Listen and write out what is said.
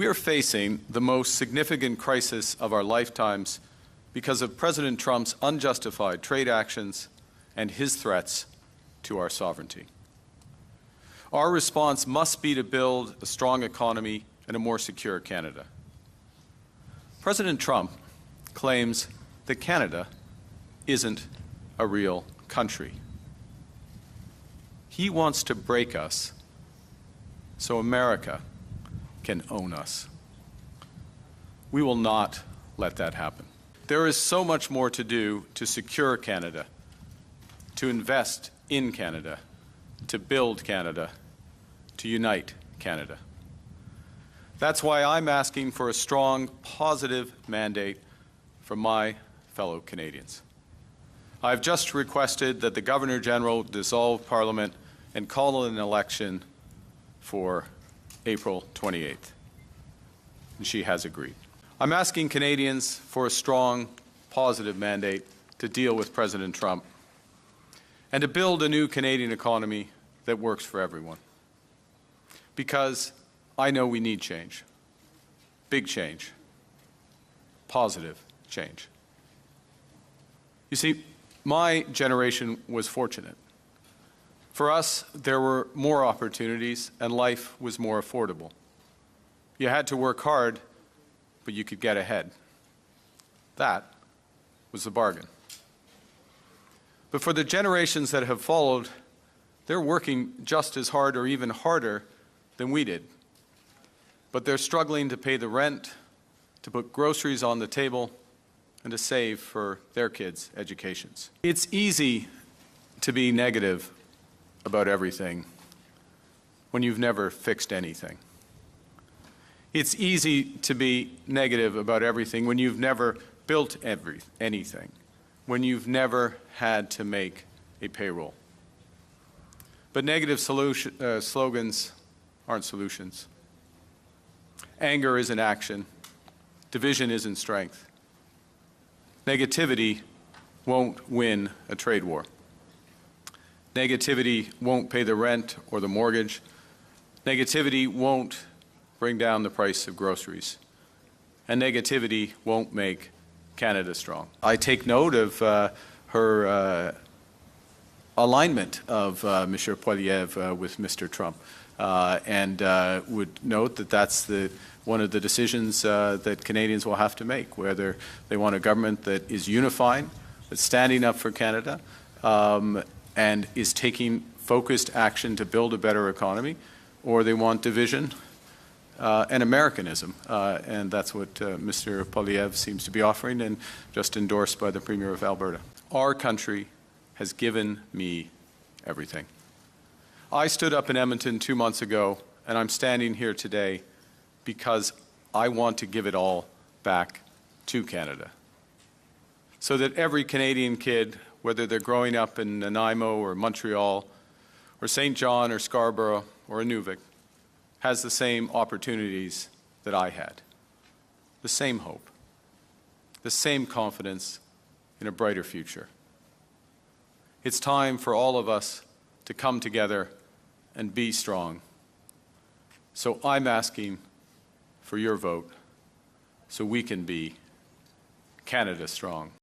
We are facing the most significant crisis of our lifetimes because of President Trump's unjustified trade actions and his threats to our sovereignty. Our response must be to build a strong economy and a more secure Canada. President Trump claims that Canada isn't a real country. He wants to break us so America can own us. We will not let that happen. There is so much more to do to secure Canada, to invest in Canada, to build Canada, to unite Canada. That's why I'm asking for a strong, positive mandate from my fellow Canadians. I've just requested that the Governor-General dissolve Parliament and call an election for April 28th. And she has agreed. I'm asking Canadians for a strong, positive mandate to deal with President Trump and to build a new Canadian economy that works for everyone. Because I know we need change. Big change. Positive change. You see, my generation was fortunate. For us, there were more opportunities and life was more affordable. You had to work hard, but you could get ahead. That was the bargain. But for the generations that have followed, they're working just as hard or even harder than we did. But they're struggling to pay the rent, to put groceries on the table, and to save for their kids' educations. It's easy to be negative about everything when you've never fixed anything. It's easy to be negative about everything when you've never built anything, when you've never had to make a payroll. But negative slogans aren't solutions. Anger isn't action. Division isn't strength. Negativity won't win a trade war. Negativity won't pay the rent or the mortgage. Negativity won't bring down the price of groceries. And negativity won't make Canada strong. I take note of her alignment of Monsieur Poilievre with Mr. Trump, and would note that that's one of the decisions that Canadians will have to make, whether they want a government that is unified, that's standing up for Canada, and is taking focused action to build a better economy, or they want division and Americanism. And that's what Mr. Poilievre seems to be offering, and just endorsed by the Premier of Alberta. Our country has given me everything. I stood up in Edmonton 2 months ago, and I'm standing here today because I want to give it all back to Canada, so that every Canadian kid, whether they're growing up in Nanaimo or Montreal or St. John or Scarborough or Inuvik, has the same opportunities that I had, the same hope, the same confidence in a brighter future. It's time for all of us to come together and be strong. So I'm asking for your vote so we can be Canada strong.